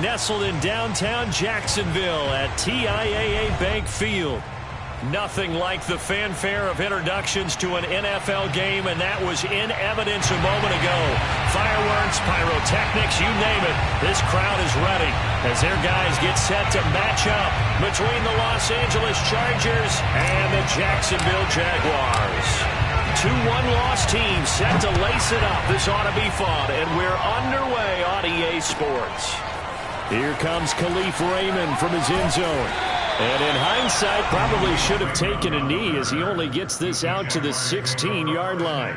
nestled in downtown Jacksonville at TIAA Bank Field. Nothing like the fanfare of introductions to an NFL game, and that was in evidence a moment ago. Fireworks, pyrotechnics, you name it. This crowd is ready as their guys get set to match up between the Los Angeles Chargers and the Jacksonville Jaguars. Two one-loss teams set to lace it up. This ought to be fun, and we're underway on EA Sports. Here comes Khalif Raymond from his end zone. And in hindsight, probably should have taken a knee as he only gets this out to the 16-yard line.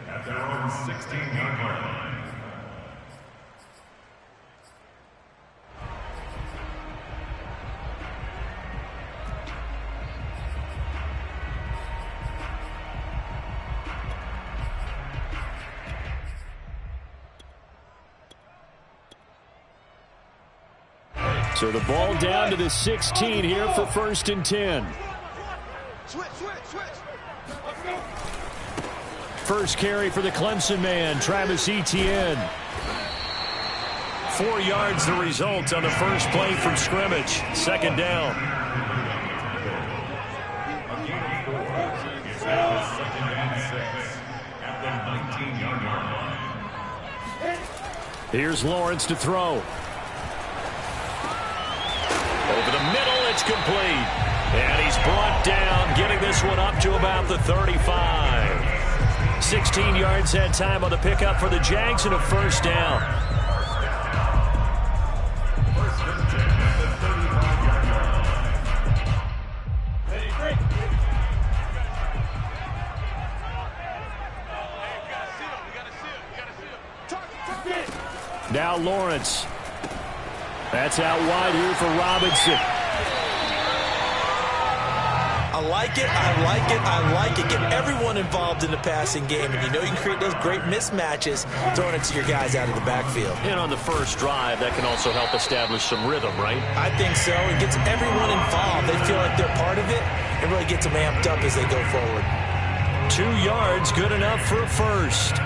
At their own 16-yard line. So the ball down to the 16 here for 1st and 10. First carry for the Clemson man, Travis Etienne. 4 yards the result on the first play from scrimmage. 2nd down. Here's Lawrence to throw. Over the middle, it's complete. And he's brought down, getting this one up to about the 35. 16 yards that time on the pickup for the Jags and a 1st down. Now Lawrence. That's out wide here for Robinson. I like it, I like it, I like it. Get everyone involved in the passing game, and you know you can create those great mismatches throwing it to your guys out of the backfield. And on the first drive, that can also help establish some rhythm, right? I think so. It gets everyone involved. They feel like they're part of it. It really gets them amped up as they go forward. 2 yards, good enough for a 1st.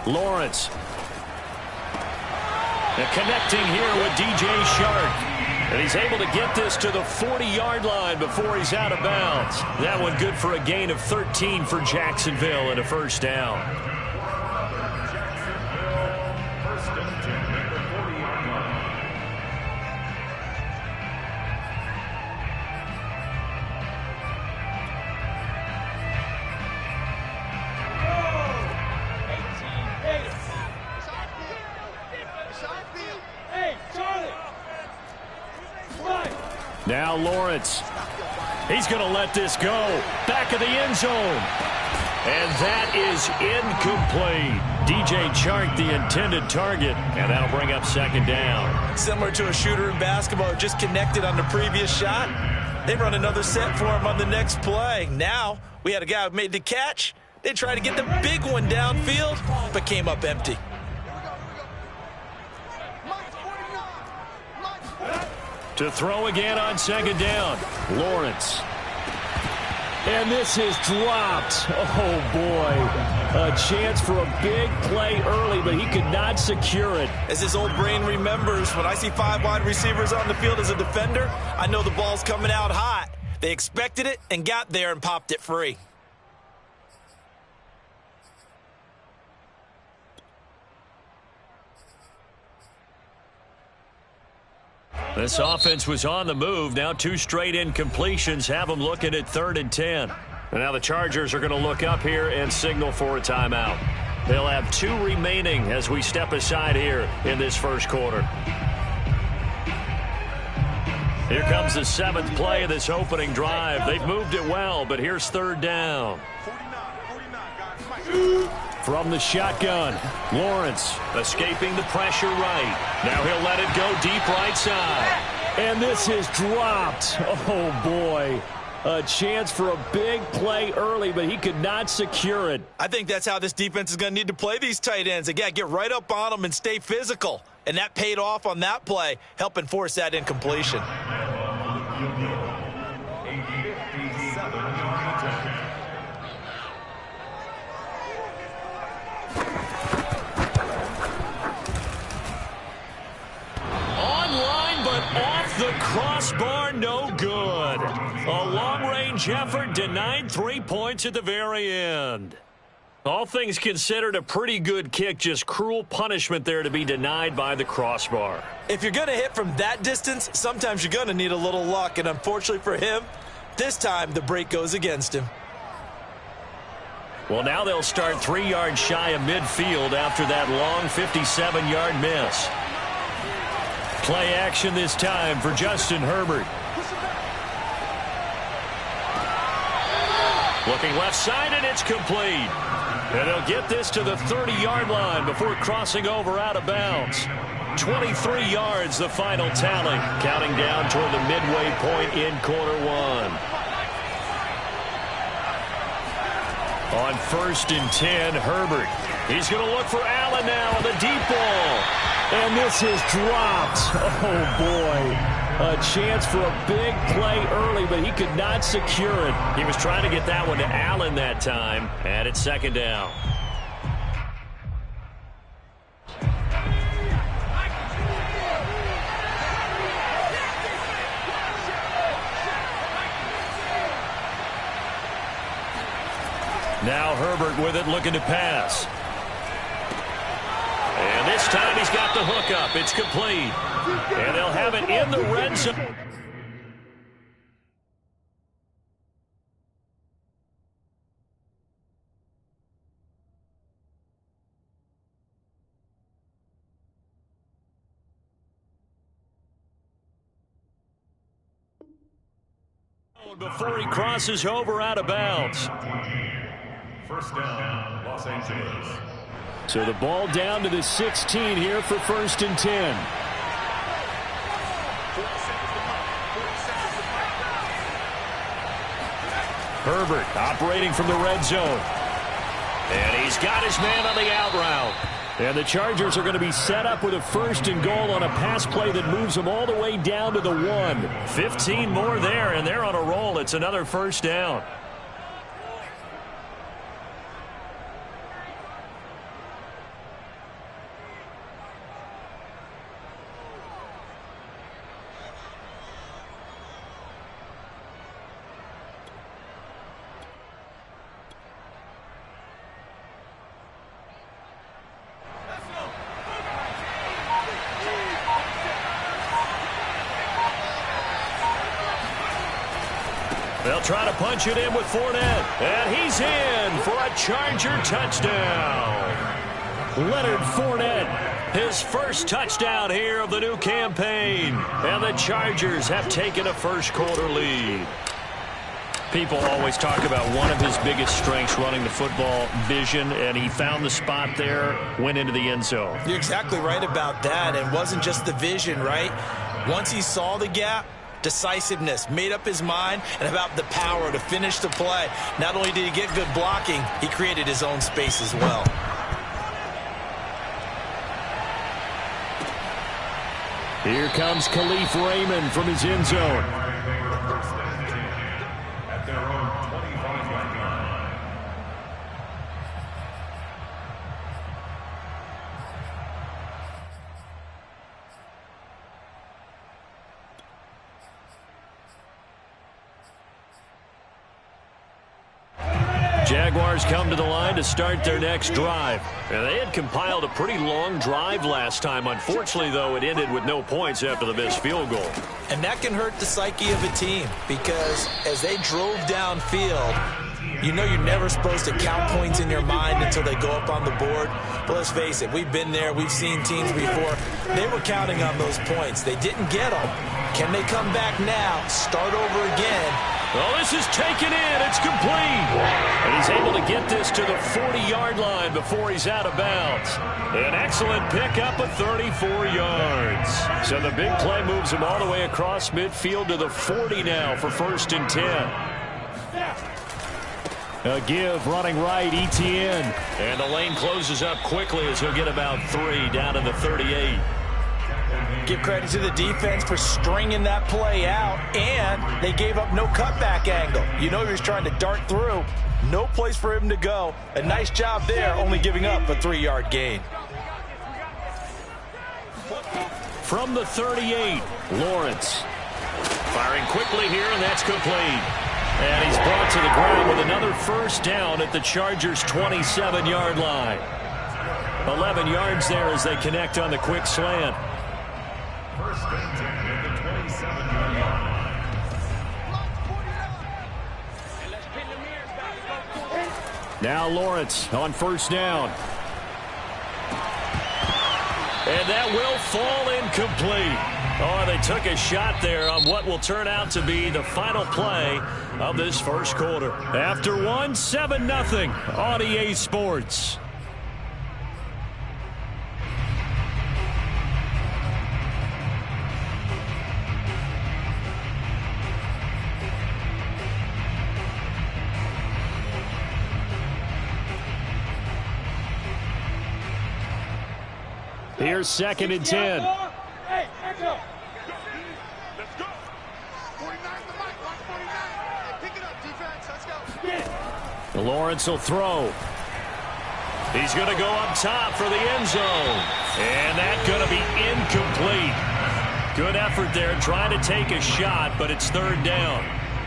Lawrence. And connecting here with DJ Chark. And he's able to get this to the 40-yard line before he's out of bounds. That one good for a gain of 13 for Jacksonville and a 1st down. Now Lawrence. He's going to let this go. Back of the end zone. And that is incomplete. DJ Chark, the intended target. And that'll bring up 2nd down. Similar to a shooter in basketball who just connected on the previous shot. They run another set for him on the next play. Now we had a guy who made the catch. They tried to get the big one downfield, but came up empty. To throw again on 2nd down. Lawrence. And this is dropped. Oh, boy. A chance for a big play early, but he could not secure it. As his old brain remembers, when I see 5 wide receivers on the field as a defender, I know the ball's coming out hot. They expected it and got there and popped it free. This offense was on the move. Now 2 straight incompletions have them looking at 3rd and 10. And now the Chargers are going to look up here and signal for a timeout. They'll have 2 remaining as we step aside here in this 1st quarter. Here comes the 7th play of this opening drive. They've moved it well, but here's 3rd down. From the shotgun, Lawrence escaping the pressure right. Now he'll let it go deep right side. And this is dropped. Oh, boy. A chance for a big play early, but he could not secure it. I think that's how this defense is going to need to play these tight ends. They got to get right up on them and stay physical. And that paid off on that play, helping force that incompletion. Off the crossbar, no good. A long-range effort denied 3 points at the very end. All things considered, a pretty good kick, just cruel punishment there to be denied by the crossbar. If you're going to hit from that distance, sometimes you're going to need a little luck, and unfortunately for him, this time the break goes against him. Well, now they'll start 3 yards shy of midfield after that long 57-yard miss. Play action this time for Justin Herbert. Looking left side, and it's complete. And they'll get this to the 30-yard line before crossing over out of bounds. 23 yards, the final tally, counting down toward the midway point in quarter one. On 1st and 10, Herbert. He's going to look for Allen now on the deep ball. And this is dropped. Oh, boy. A chance for a big play early, but he could not secure it. He was trying to get that one to Allen that time, and it's 2nd down. Now Herbert with it, looking to pass. And this time he's got the hook up. It's complete. And they'll have it in the red zone. Before he crosses over out of bounds. 1st down, Los Angeles. So the ball down to the 16 here for 1st and 10. Herbert operating from the red zone. And he's got his man on the out route. And the Chargers are going to be set up with a 1st and goal on a pass play that moves them all the way down to the 1. 15 more there, and they're on a roll. It's another 1st down. They'll try to punch it in with Fournette. And he's in for a Charger touchdown. Leonard Fournette, his first touchdown here of the new campaign. And the Chargers have taken a first-quarter lead. People always talk about one of his biggest strengths running the football, vision, and he found the spot there, went into the end zone. You're exactly right about that. And it wasn't just the vision, right? Once he saw the gap, decisiveness, made up his mind, and about the power to finish the play. Not only did he get good blocking, he created his own space as well. Here comes Khalif Raymond from his end zone. At their own 25-yard line. Jaguars come to the line to start their next drive. And they had compiled a pretty long drive last time. Unfortunately, though, it ended with no points after the missed field goal. And that can hurt the psyche of a team because as they drove downfield, you know you're never supposed to count points in your mind until they go up on the board. But let's face it, we've been there. We've seen teams before. They were counting on those points. They didn't get them. Can they come back now, start over again, Oh, this is taken in. It's complete. And he's able to get this to the 40-yard line before he's out of bounds. An excellent pickup of 34 yards. So the big play moves him all the way across midfield to the 40 now for 1st and 10. A give running right, Etienne. And the lane closes up quickly as he'll get about 3 down to the 38. Give credit to the defense for stringing that play out, and they gave up no cutback angle. You know he was trying to dart through. No place for him to go. A nice job there, only giving up a 3-yard gain. From the 38, Lawrence. Firing quickly here, and that's complete. And he's brought to the ground with another 1st down at the Chargers' 27-yard line. 11 yards there as they connect on the quick slant. 1st and 10 at the 27-yard line. Now Lawrence on 1st down. And that will fall incomplete. Oh, they took a shot there on what will turn out to be the final play of this 1st quarter. After 1, 7-0 on EA Sports. Here's 2nd and 10. Hey, echo. Let's go. 49 the mic. Watch 49. Hey, pick it up, defense. Let's go. Lawrence will throw. He's going to go up top for the end zone. And that's going to be incomplete. Good effort there trying to take a shot, but it's 3rd down.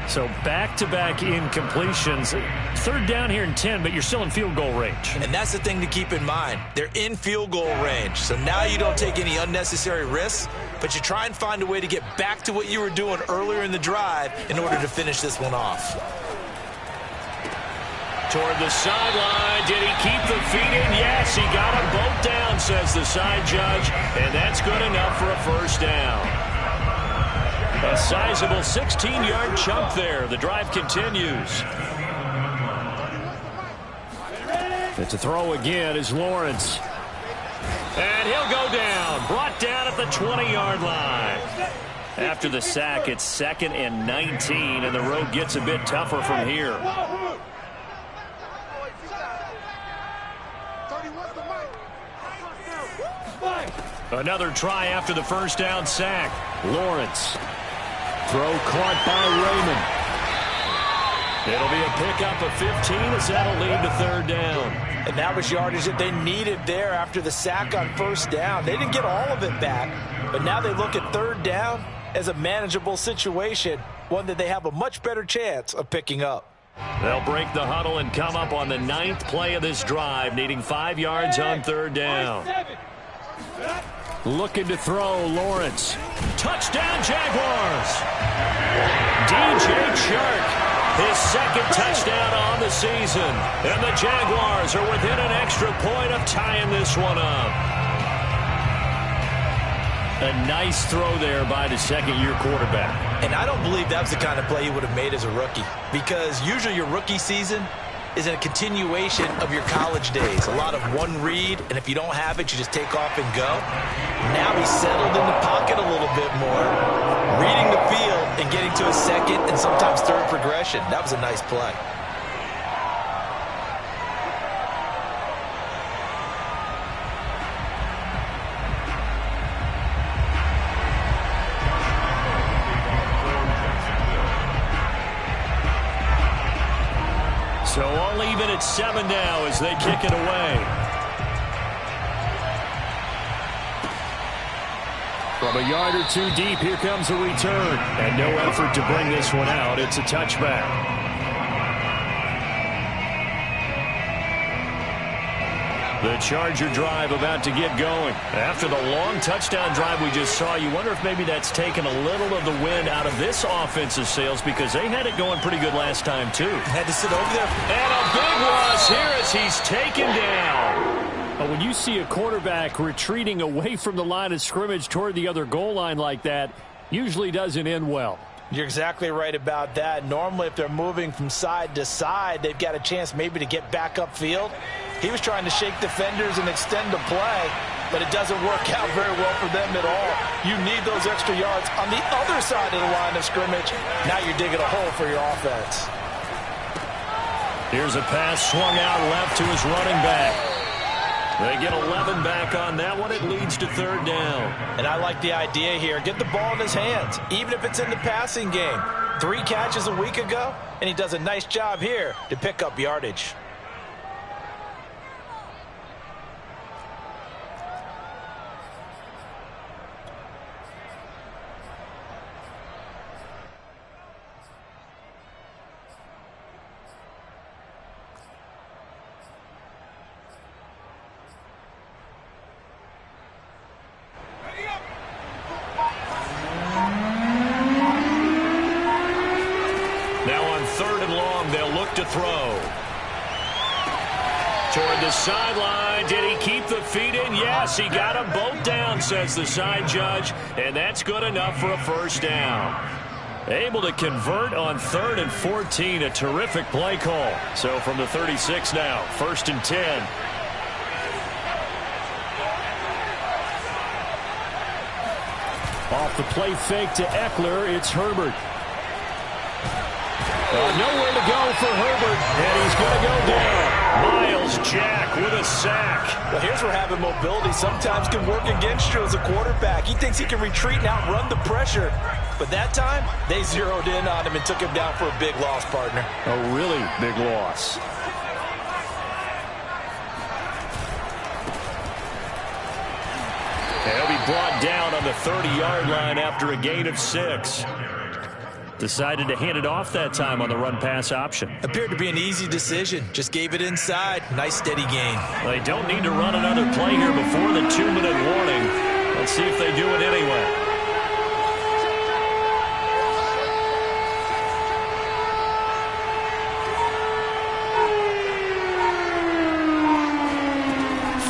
So back-to-back incompletions. 3rd down here in 10, but you're still in field goal range. And that's the thing to keep in mind. They're in field goal range. So now you don't take any unnecessary risks, but you try and find a way to get back to what you were doing earlier in the drive in order to finish this one off. Toward the sideline. Did he keep the feet in? Yes, he got them both down, says the side judge. And that's good enough for a 1st down. A sizable 16-yard chunk there. The drive continues. It's a throw again is Lawrence. And he'll go down. Brought down at the 20-yard line. After the sack, it's 2nd and 19, and the road gets a bit tougher from here. Another try after the 1st down sack. Lawrence. Throw caught by Raymond. It'll be a pickup of 15 as that'll lead to 3rd down. And that was yardage that they needed there after the sack on 1st down. They didn't get all of it back, but now they look at 3rd down as a manageable situation, one that they have a much better chance of picking up. They'll break the huddle and come up on the 9th play of this drive, needing 5 yards on 3rd down. Looking to throw, Lawrence. Touchdown, Jaguars. DJ Chark, his 2nd touchdown on the season. And the Jaguars are within an extra point of tying this one up. A nice throw there by the 2nd-year quarterback. And I don't believe that was the kind of play he would have made as a rookie, because usually your rookie season is a continuation of your college days. A lot of one read, and if you don't have it, you just take off and go. Now he's settled in the pocket a little bit more, reading the field and getting to a 2nd and sometimes 3rd progression. That was a nice play. So all even at 7 now as they kick it away. From a yard or 2 deep, here comes a return. And no effort to bring this one out. It's a touchback. The Charger drive about to get going. After the long touchdown drive we just saw, you wonder if maybe that's taken a little of the wind out of this offensive sails, because they had it going pretty good last time, too. Had to sit over there. And a big loss here as he's taken down. But when you see a quarterback retreating away from the line of scrimmage toward the other goal line like that, usually doesn't end well. You're exactly right about that. Normally, if they're moving from side to side, they've got a chance maybe to get back upfield. He was trying to shake defenders and extend the play, but it doesn't work out very well for them at all. You need those extra yards on the other side of the line of scrimmage. Now you're digging a hole for your offense. Here's a pass swung out left to his running back. They get 11 back on that one. It leads to third down. And I like the idea here. Get the ball in his hands, even if it's in the passing game. 3 catches a week ago, and he does a nice job here to pick up yardage. Toward the sideline. Did he keep the feet in? Yes, he got them both down, says the side judge, and that's good enough for a first down. Able to convert on 3rd and 14. A terrific play call. So from the 36 now, 1st and 10. Off the play fake to Eckler, it's Herbert. Nowhere to go for Herbert, and he's going to go down. Myles Jack with a sack. Well, here's where having mobility sometimes can work against you as a quarterback. He thinks he can retreat and outrun the pressure. But that time, they zeroed in on him and took him down for a big loss, partner. A really big loss. He'll be brought down on the 30-yard line after a gain of 6. Decided to hand it off that time on the run-pass option. Appeared to be an easy decision. Just gave it inside. Nice, steady gain. They don't need to run another play here before the 2-minute warning. Let's see if they do it anyway.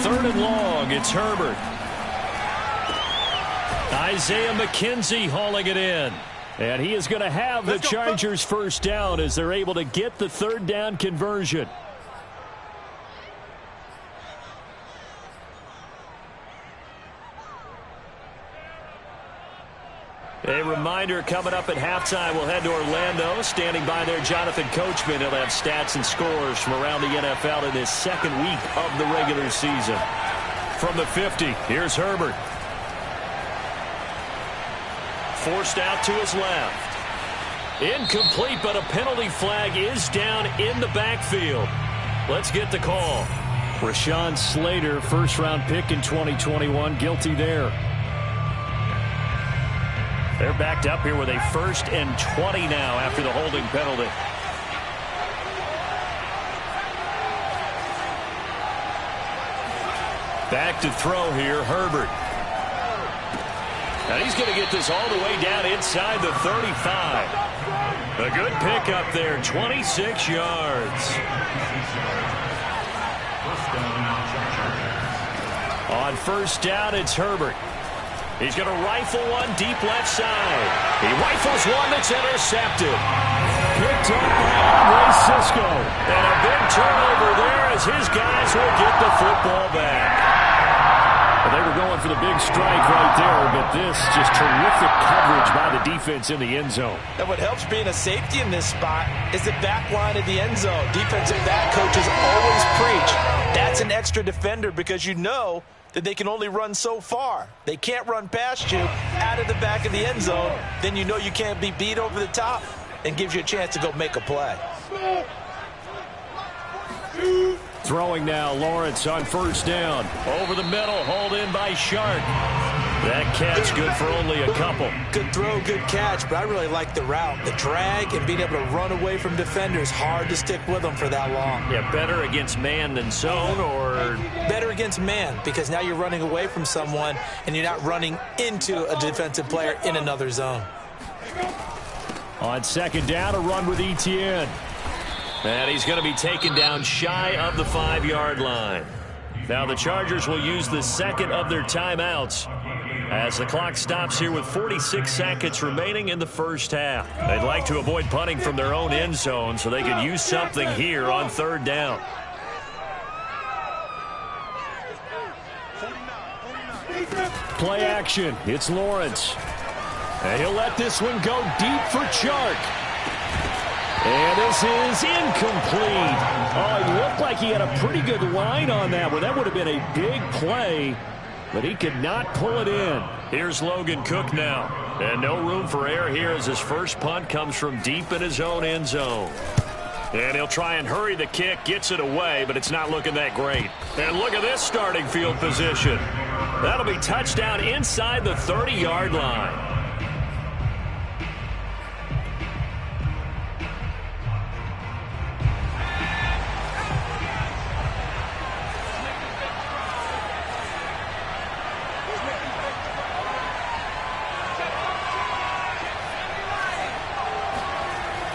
Third and long. It's Herbert. Isaiah McKenzie hauling it in. And he is going to have the Chargers first down as they're able to get the 3rd down conversion. A reminder, coming up at halftime, we'll head to Orlando. Standing by there, Jonathan Coachman. He'll have stats and scores from around the NFL in his 2nd week of the regular season. From the 50, here's Herbert. Forced out to his left. Incomplete, but a penalty flag is down in the backfield. Let's get the call. Rashawn Slater, first-round pick in 2021, guilty there. They're backed up here with a 1st and 20 now after the holding penalty. Back to throw here, Herbert. And he's going to get this all the way down inside the 35. A good pickup there, 26 yards. On 1st down, it's Herbert. He's going to rifle one deep left side. He rifles one that's intercepted. Picked up by Andre Cisco. And a big turnover there as his guys will get the football back. They were going for the big strike right there, but this just terrific coverage by the defense in the end zone. And what helps being a safety in this spot is the back line of the end zone. Defensive back coaches always preach. That's an extra defender because you know that they can only run so far. They can't run past you out of the back of the end zone. Then you know you can't be beat over the top and gives you a chance to go make a play. Throwing now, Lawrence on 1st down. Over the middle, hauled in by Shark. That catch good for only a couple. Good throw, good catch, but I really like the route. The drag and being able to run away from defenders. Hard to stick with them for that long. Yeah, better against man than zone, or? Better against man, because now you're running away from someone and you're not running into a defensive player in another zone. On 2nd down, a run with Etienne. And he's going to be taken down shy of the 5-yard line. Now the Chargers will use the 2nd of their timeouts. as the clock stops here with 46 seconds remaining in the first half. They'd like to avoid punting from their own end zone so they could use something here on third down. Play action. It's Lawrence. And he'll let this one go deep for Chark. And this is incomplete. Oh, it looked like he had a pretty good line on that one. That would have been a big play, but he could not pull it in. Here's Logan Cook now. And no room for error here as his first punt comes from deep in his own end zone. And he'll try and hurry the kick, gets it away, but it's not looking that great. And look at this starting field position. That'll be touchdown inside the 30-yard line.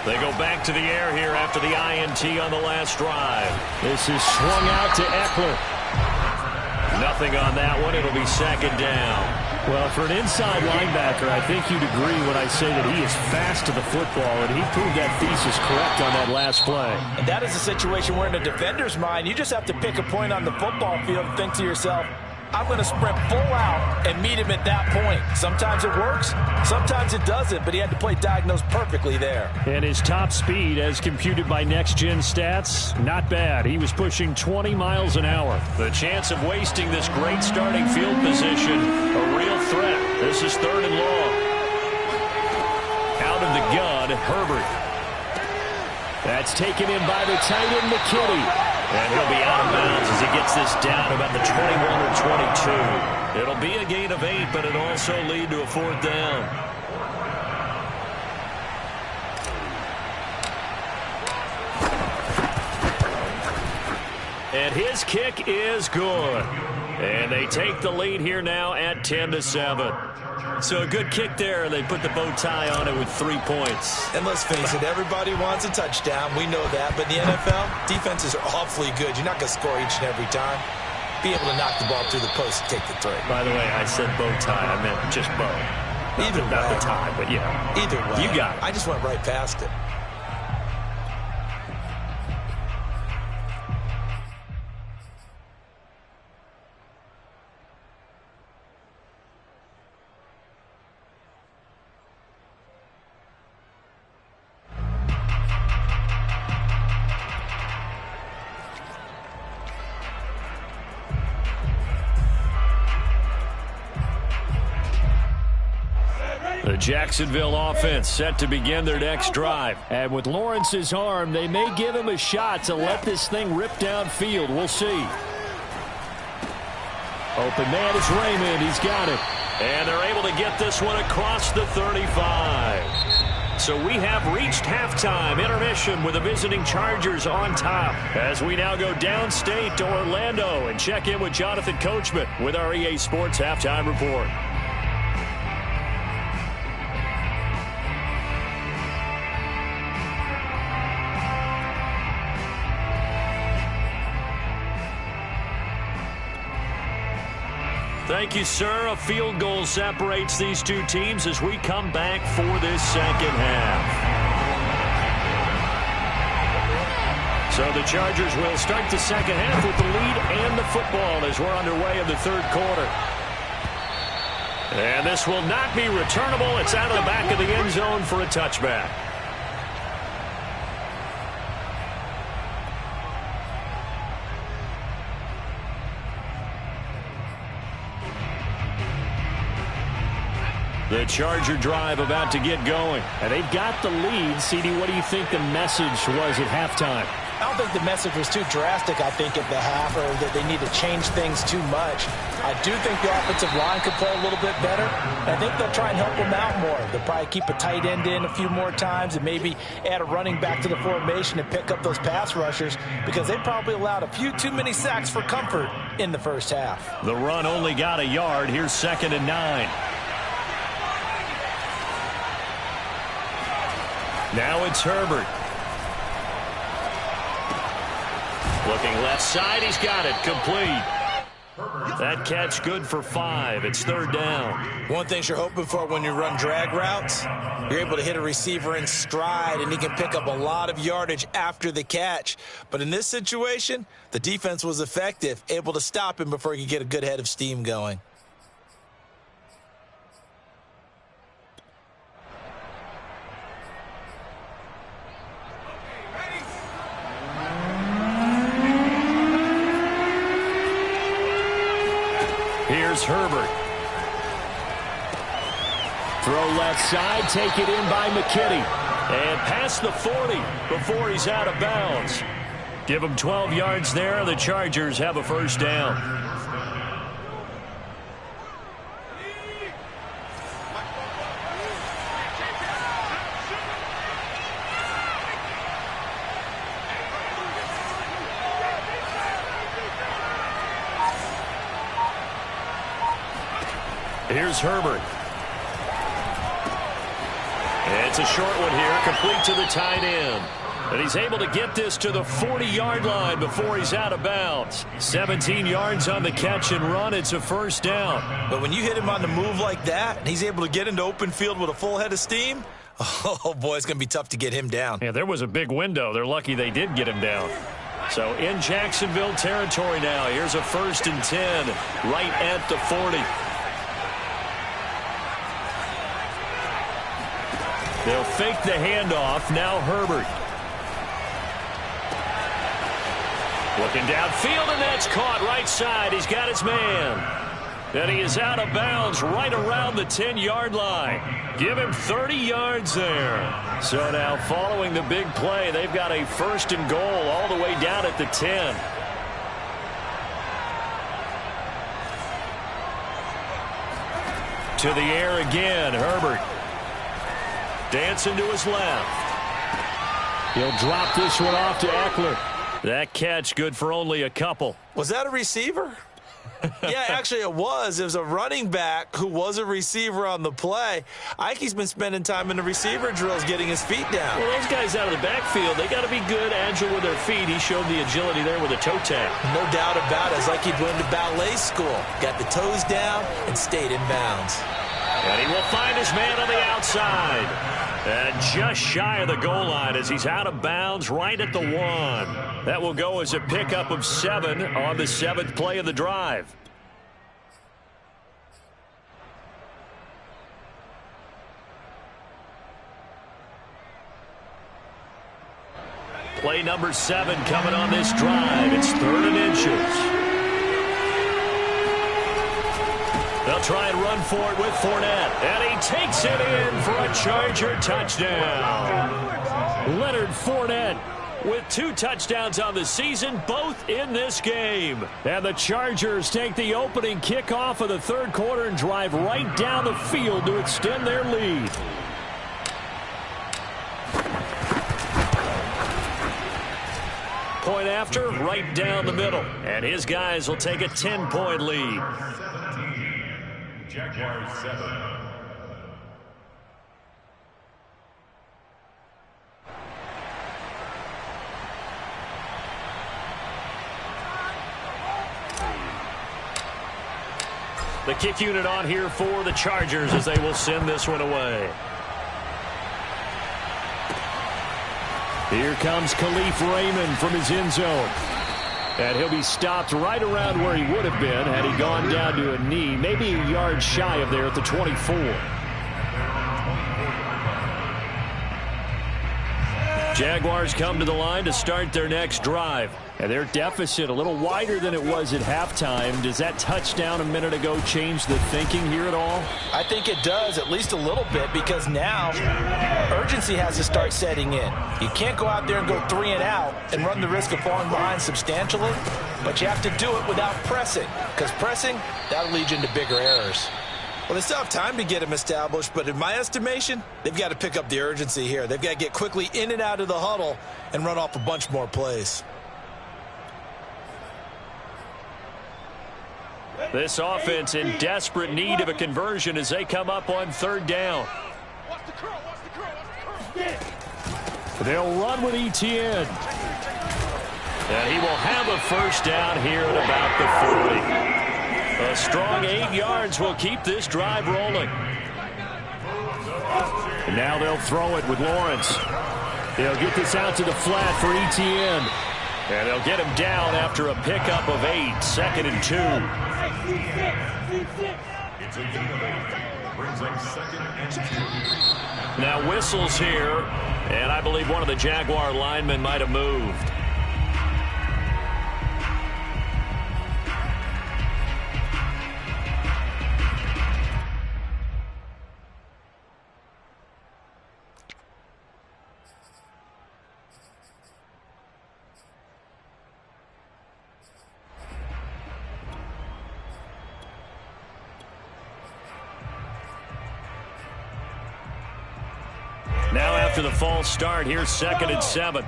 They go back to the air here after the INT on the last drive. This is swung out to Eckler. Nothing on that one. It'll be second down. Well, for an inside linebacker, I think you'd agree when I say that he is fast to the football, and he proved that thesis correct on that last play. And that is a situation where in a defender's mind, you just have to pick a point on the football field and think to yourself, I'm going to sprint full out and meet him at that point. Sometimes it works, sometimes it doesn't, but he had to play diagnosed perfectly there. And his top speed, as computed by Next Gen Stats, not bad. He was pushing 20 miles an hour. The chance of wasting this great starting field position, a real threat. This is third and long. Out of the gun, Herbert. That's taken in by the tight end, McKinney. And he'll be out of bounds as he gets this down about the 21 or 22. It'll be a gain of 8, but it'll also lead to a fourth down. And his kick is good. And they take the lead here now at 10-7. So a good kick there. They put the bow tie on it with 3 points. And let's face it, everybody wants a touchdown. We know that. But in the NFL, defenses are awfully good. You're not going to score each and every time. Be able to knock the ball through the post and take the three. By the way, I said bow tie. I meant just bow. Either way. Not the tie, but yeah. Either way. You got it. I just went right past it. The Jacksonville offense set to begin their next drive. And with Lawrence's arm, they may give him a shot to let this thing rip downfield. We'll see. Open man is Raymond. He's got it. And they're able to get this one across the 35. So we have reached halftime intermission with the visiting Chargers on top. As we now go downstate to Orlando and check in with Jonathan Coachman with our EA Sports Halftime Report. Thank you, sir. A field goal separates these two teams as we come back for this second half. So the Chargers will start the second half with the lead and the football as we're underway in the third quarter. And this will not be returnable. It's out of the back of the end zone for a touchback. The Charger drive about to get going. And they've got the lead. CD, what do you think the message was at halftime? I don't think the message was too drastic, I think, at the half, or that they need to change things too much. I do think the offensive line could play a little bit better. I think they'll try and help them out more. They'll probably keep a tight end in a few more times and maybe add a running back to the formation and pick up those pass rushers because they probably allowed a few too many sacks for comfort in the first half. The run only got a yard. Here's 2nd and 9. Now it's Herbert. Looking left side, he's got it, complete. That catch good for 5. It's third down. One thing you're hoping for when you run drag routes, you're able to hit a receiver in stride, and he can pick up a lot of yardage after the catch. But in this situation, the defense was effective, able to stop him before he could get a good head of steam going. Here's Herbert. Throw left side, take it in by McKinney. And past the 40 before he's out of bounds. Give him 12 yards there. The Chargers have a first down. Here's Herbert. It's a short one here, complete to the tight end. And he's able to get this to the 40-yard line before he's out of bounds. 17 yards on the catch and run. It's a first down. But when you hit him on the move like that, and he's able to get into open field with a full head of steam, oh, boy, it's going to be tough to get him down. Yeah, there was a big window. They're lucky they did get him down. So in Jacksonville territory now. Here's a 1st and 10 right at the 40. They'll fake the handoff. Now Herbert. Looking downfield, and that's caught right side. He's got his man. And he is out of bounds right around the 10-yard line. Give him 30 yards there. So now following the big play, they've got a 1st and goal all the way down at the 10. To the air again, Herbert. Dancing to his left. He'll drop this one off to Eckler. That catch good for only a couple. Was that a receiver? Yeah, actually it was. It was a running back who was a receiver on the play. Ikey's been spending time in the receiver drills getting his feet down. Well, those guys out of the backfield, they got to be good, agile with their feet. He showed the agility there with a toe tap. No doubt about it. It's like he went to ballet school. Got the toes down and stayed in bounds. And he will find his man on the outside. And just shy of the goal line as he's out of bounds right at the 1. That will go as a pickup of 7 on the 7th play of the drive. Play number 7 coming on this drive. It's 3rd and inches. They'll try and run for it with Fournette. And he takes it in for a Charger touchdown. Leonard Fournette with 2 touchdowns on the season, both in this game. And the Chargers take the opening kickoff of the 3rd quarter and drive right down the field to extend their lead. Point after, right down the middle. And his guys will take a 10-point lead. Jaguars 7. The kick unit on here for the Chargers as they will send this one away. Here comes Khalif Raymond from his end zone. And he'll be stopped right around where he would have been had he gone down to a knee, maybe a yard shy of there at the 24. Jaguars come to the line to start their next drive. And their deficit a little wider than it was at halftime. Does that touchdown a minute ago change the thinking here at all? I think it does, at least a little bit, because now urgency has to start setting in. You can't go out there and go 3 and out and run the risk of falling behind substantially, but you have to do it without pressing, because pressing, that'll lead you into bigger errors. Well, they still have time to get him established, but in my estimation, they've got to pick up the urgency here. They've got to get quickly in and out of the huddle and run off a bunch more plays. This offense in desperate need of a conversion as they come up on 3rd down. They'll run with Etienne. And he will have a first down here at about the 40. A strong 8 yards will keep this drive rolling. And now they'll throw it with Lawrence. They'll get this out to the flat for Etienne. And they'll get him down after a pickup of 8, 2nd and 2. It's a gain of 8. Brings up 2nd and 2. Now whistles here, and I believe one of the Jaguar linemen might have moved. Now after the false start, here's 2nd and 7.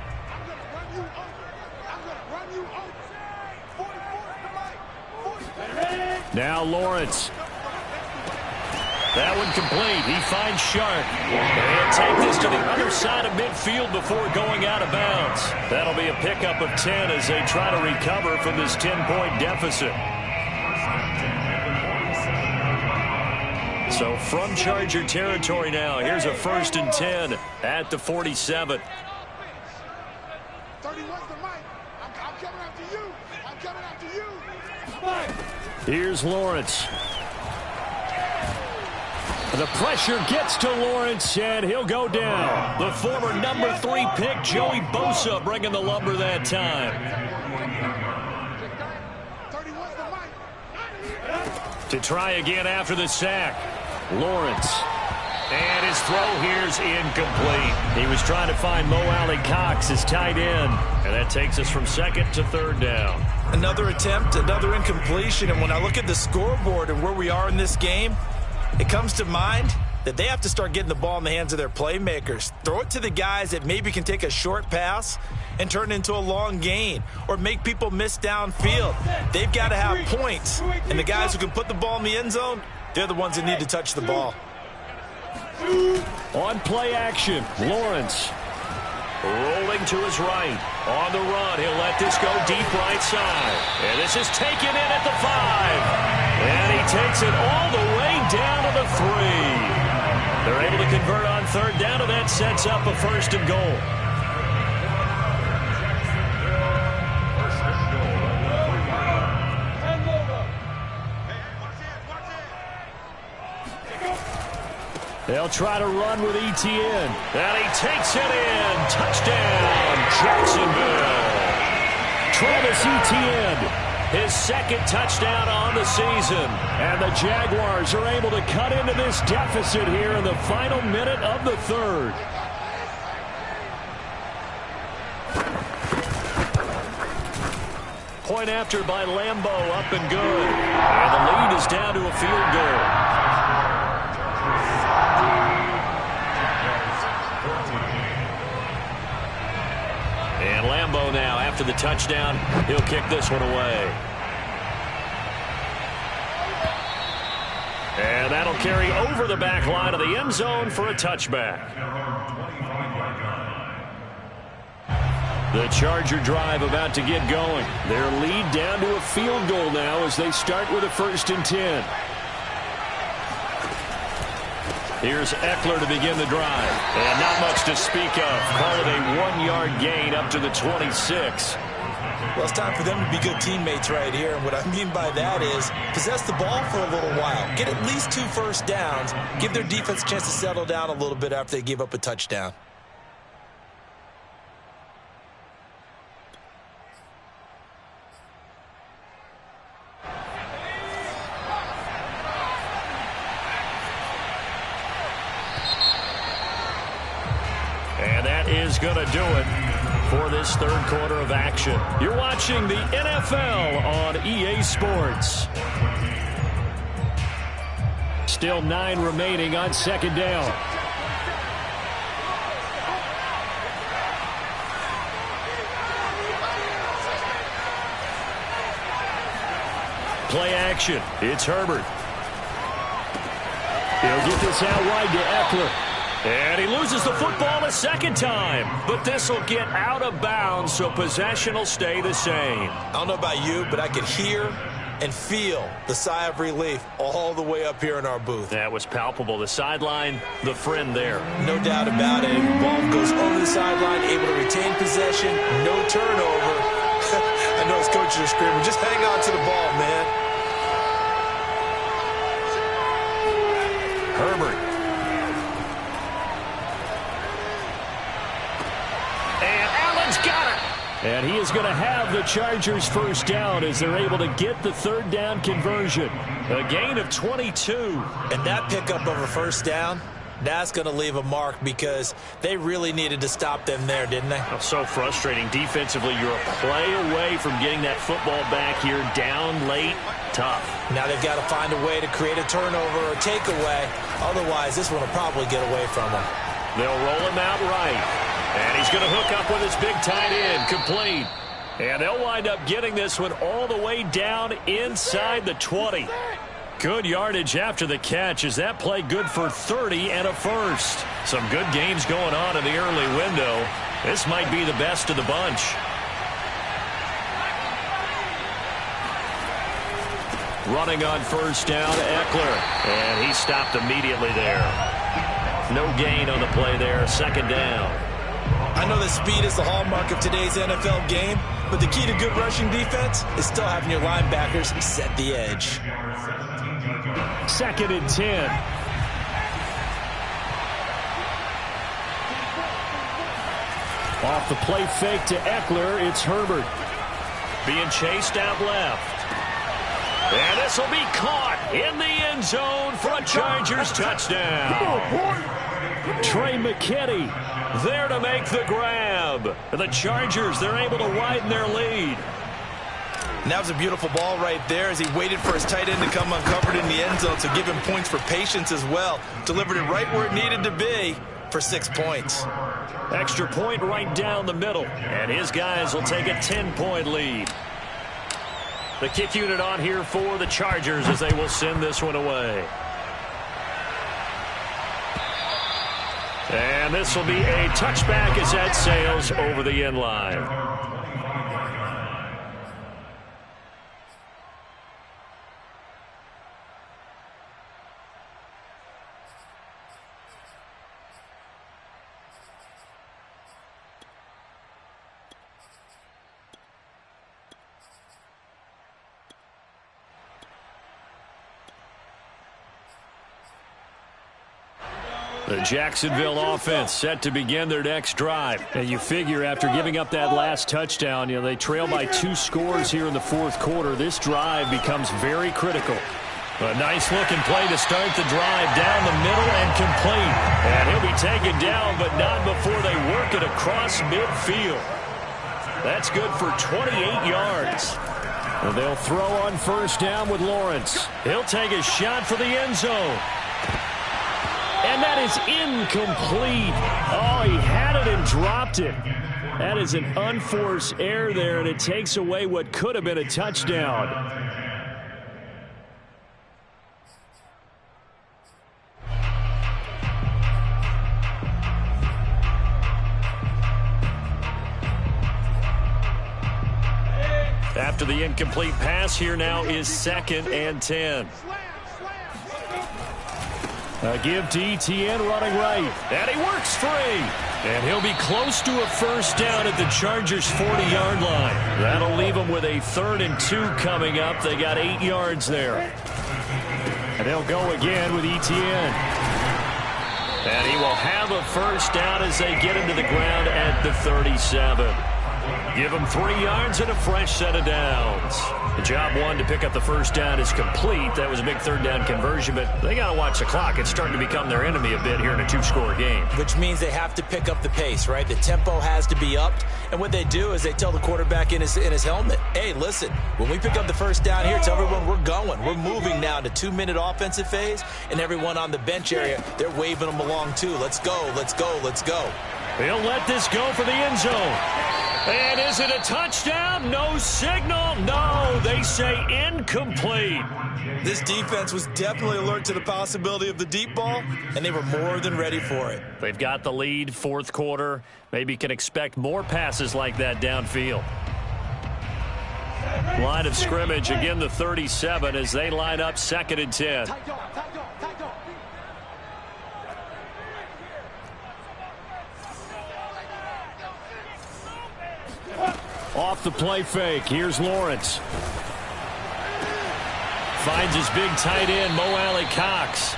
Now Lawrence. That one complete. He finds Sharp. And take this to the other side of midfield before going out of bounds. That'll be a pickup of 10 as they try to recover from this 10-point deficit. So from Charger territory now, here's a 1st and 10 at the 47. 31's the mic. I'm coming after you. I'm coming after you. Here's Lawrence. The pressure gets to Lawrence, and he'll go down. The former number 3 pick, Joey Bosa, bringing the lumber that time. 31's the mic. To try again after the sack. Lawrence. And his throw here's incomplete. He was trying to find Mo Alley Cox, his tight end. And that takes us from 2nd to 3rd down. Another attempt, another incompletion. And when I look at the scoreboard and where we are in this game, it comes to mind that they have to start getting the ball in the hands of their playmakers. Throw it to the guys that maybe can take a short pass and turn it into a long gain or make people miss downfield. They've got to have points. And the guys who can put the ball in the end zone, they're the ones that need to touch the ball. On play action, Lawrence. Rolling to his right. On the run, he'll let this go deep right side. And this is taken in at the 5. And he takes it all the way down to the 3. They're able to convert on 3rd down, and that sets up a 1st and goal. They'll try to run with Etienne. And he takes it in. Touchdown, Jacksonville. Travis Etienne, his 2nd touchdown on the season. And the Jaguars are able to cut into this deficit here in the final minute of the 3rd. Point after by Lambeau, up and good. And the lead is down to a field goal. And Lambeau now, after the touchdown, he'll kick this one away. And that'll carry over the back line of the end zone for a touchback. The Charger drive about to get going. Their lead down to a field goal now as they start with a 1st and 10. Here's Eckler to begin the drive. And not much to speak of. Call it a 1-yard gain up to the 26. Well, it's time for them to be good teammates right here. And what I mean by that is possess the ball for a little while. Get at least 2 first downs. Give their defense a chance to settle down a little bit after they give up a touchdown. And that is going to do it for this 3rd quarter of action. You're watching the NFL on EA Sports. Still 9 remaining on 2nd down. Play action. It's Herbert. He'll get this out wide to Eckler. And he loses the football a 2nd time. But this will get out of bounds, so possession will stay the same. I don't know about you, but I could hear and feel the sigh of relief all the way up here in our booth. That was palpable. The sideline, the friend there. No doubt about it. The ball goes over the sideline, able to retain possession, no turnover. I know his coaches are screaming, just hang on to the ball, man. Herbert. And Allen's got it. And he is going to have the Chargers first down as they're able to get the third down conversion. A gain of 22. And that pickup of a first down, that's going to leave a mark because they really needed to stop them there, didn't they? Oh, so frustrating. Defensively, you're a play away from getting that football back here. Down late, tough. Now they've got to find a way to create a turnover or takeaway. Otherwise, this one will probably get away from them. They'll roll him out right. And he's going to hook up with his big tight end, complete. And they'll wind up getting this one all the way down inside the 20. Good yardage after the catch. Is that play good for 30 and a first? Some good games going on in the early window. This might be the best of the bunch. Running on first down, Eckler. And he stopped immediately there. No gain on the play there. Second down. I know that speed is the hallmark of today's NFL game, but the key to good rushing defense is still having your linebackers set the edge. Second and 10. Off the play fake to Eckler, it's Herbert. Being chased out left. And this will be caught in the end zone for a Chargers touchdown. Trey McKinney there to make the grab. The Chargers, they're able to widen their lead. And that was a beautiful ball right there as he waited for his tight end to come uncovered in the end zone, so give him points for patience as well. Delivered it right where it needed to be for 6 points. Extra point right down the middle, and his guys will take a 10-point lead. The kick unit on here for the Chargers as they will send this one away. And this will be a touchback as that sails over the end line. The Jacksonville offense set to begin their next drive. And you figure after giving up that last touchdown, they trail by 2 scores here in the fourth quarter. This drive becomes very critical. A nice-looking play to start the drive down the middle and complete. And he'll be taken down, but not before they work it across midfield. That's good for 28 yards. And they'll throw on first down with Lawrence. He'll take a shot for the end zone. And that is incomplete. Oh, he had it and dropped it. That is an unforced error there, and it takes away what could have been a touchdown. After the incomplete pass, here now is 2nd and 10. A give to Etienne running right. And he works free. And he'll be close to a first down at the Chargers' 40-yard line. That'll leave them with a 3rd and 2 coming up. They got 8 yards there. And they'll go again with Etienne. And he will have a first down as they get into the ground at the 37. Give them 3 yards and a fresh set of downs. The job one to pick up the first down is complete. That was a big 3rd down conversion, but they got to watch the clock. It's starting to become their enemy a bit here in a 2-score game. Which means they have to pick up the pace, right? The tempo has to be upped. And what they do is they tell the quarterback in his helmet, hey, listen, when we pick up the first down here, tell everyone we're going. We're moving now to 2-minute offensive phase, and everyone on the bench area, they're waving them along too. Let's go, let's go, let's go. He'll let this go for the end zone. And is it a touchdown? No signal. No, they say incomplete. This defense was definitely alert to the possibility of the deep ball, and they were more than ready for it. They've got the lead, 4th quarter. Maybe can expect more passes like that downfield. Line of scrimmage, again the 37 as they line up 2nd and 10. Off the play fake, here's Lawrence. Finds his big tight end, Mo Alley-Cox.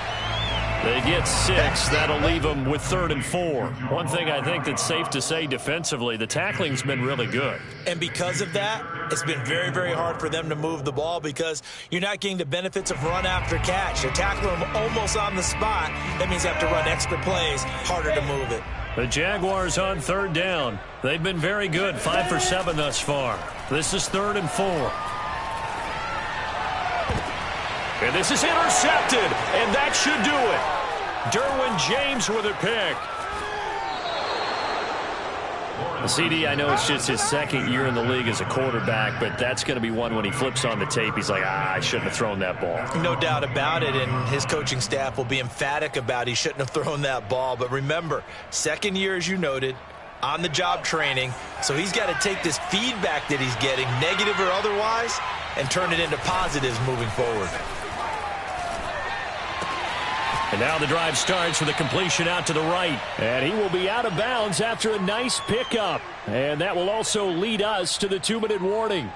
They get 6. That'll leave them with 3rd and 4. One thing I think that's safe to say defensively, the tackling's been really good. And because of that, it's been very, very hard for them to move the ball because you're not getting the benefits of run after catch. They tackle them almost on the spot. That means you have to run extra plays, harder to move it. The Jaguars on 3rd down. They've been very good, 5 for 7 thus far. This is 3rd and 4. And this is intercepted, and that should do it. Derwin James with a pick. The CD, I know it's just his 2nd year in the league as a quarterback, but that's going to be one when he flips on the tape. He's like, I shouldn't have thrown that ball. No doubt about it, and his coaching staff will be emphatic about he shouldn't have thrown that ball. But remember, 2nd year, as you noted, on-the-job training, so he's got to take this feedback that he's getting, negative or otherwise, and turn it into positives moving forward. And now the drive starts with a completion out to the right. And he will be out of bounds after a nice pickup. And that will also lead us to the 2-minute warning.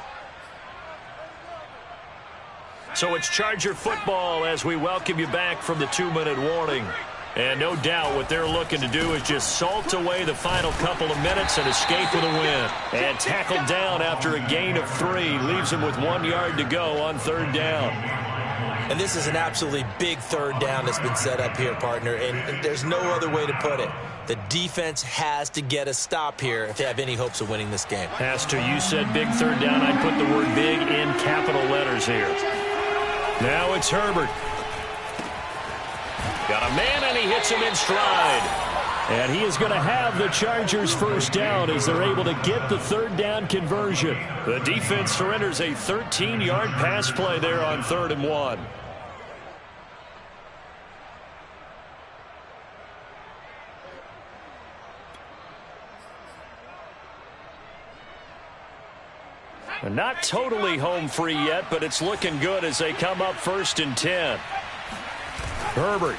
So it's Charger football as we welcome you back from the 2-minute warning. And no doubt what they're looking to do is just salt away the final couple of minutes and escape with a win. And tackled down after a gain of 3. Leaves him with 1 yard to go on 3rd down. And this is an absolutely big 3rd down that's been set up here, partner. And there's no other way to put it. The defense has to get a stop here if they have any hopes of winning this game. Has to. You said big 3rd down. I'd put the word big in capital letters here. Now it's Herbert. Got a man, and he hits him in stride. And he is going to have the Chargers' 1st down as they're able to get the 3rd down conversion. The defense surrenders a 13-yard pass play there on 3rd and 1. Not totally home free yet, but it's looking good as they come up 1st and 10. Herbert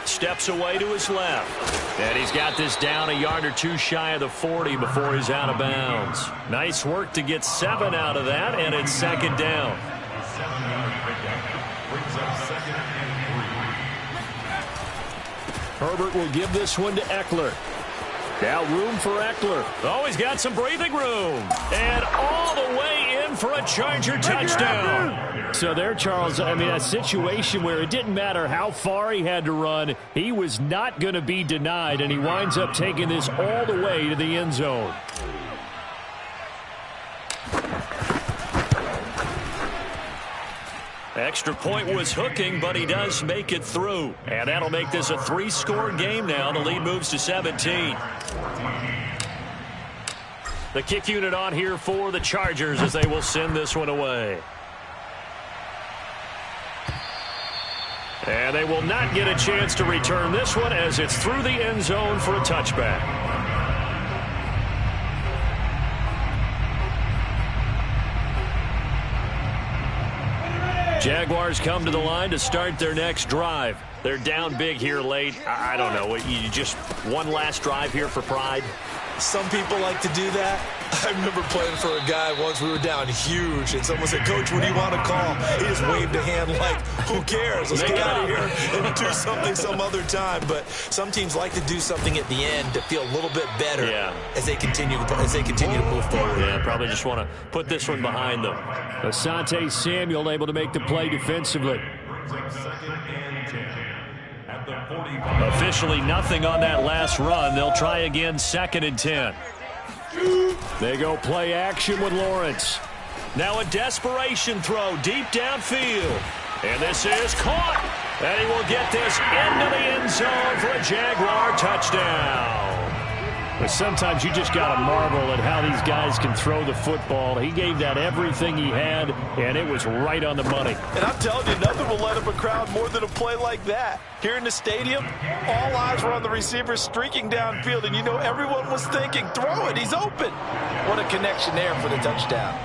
steps away to his left. And he's got this down a yard or 2 shy of the 40 before he's out of bounds. Nice work to get 7 out of that, and it's 2nd down. Herbert will give this one to Eckler. Now room for Eckler. Oh, he's got some breathing room. And all the way in for a Charger touchdown. So there, Charles, I mean, a situation where it didn't matter how far he had to run. He was not going to be denied, and he winds up taking this all the way to the end zone. Extra point was hooking, but he does make it through. And that'll make this a 3-score game now. The lead moves to 17. The kick unit on here for the Chargers as they will send this one away. And they will not get a chance to return this one as it's through the end zone for a touchback. Jaguars come to the line to start their next drive. They're down big here late. I don't know. You just one last drive here for pride? Some people like to do that. I remember playing for a guy once. We were down huge, and someone said, "Coach, what do you want to call?" He just waved a hand like, who cares? Let's get out of here and do something some other time. But some teams like to do something at the end to feel a little bit better as they continue to move forward. Yeah, probably just want to put this one behind them. Asante Samuel able to make the play defensively. Officially nothing on that last run. They'll try again 2nd and 10. They go play action with Lawrence. Now a desperation throw deep downfield. And this is caught. And he will get this into the end zone for a Jaguar touchdown. But sometimes you just got to marvel at how these guys can throw the football. He gave that everything he had, and it was right on the money. And I'm telling you, nothing will light up a crowd more than a play like that. Here in the stadium, all eyes were on the receiver streaking downfield, and you know everyone was thinking, throw it, he's open. What a connection there for the touchdown.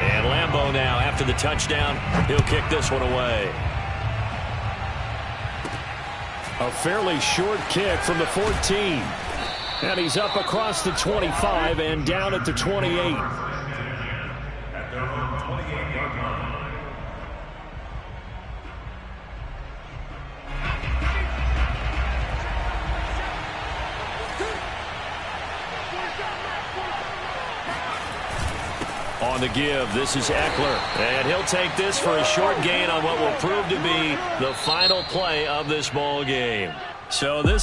And Lambeau now, after the touchdown, he'll kick this one away. A fairly short kick from the 14. And he's up across the 25 and down at the 28. At their own 28-yard line. On the give, this is Eckler. And he'll take this for a short gain on what will prove to be the final play of this ball game. So this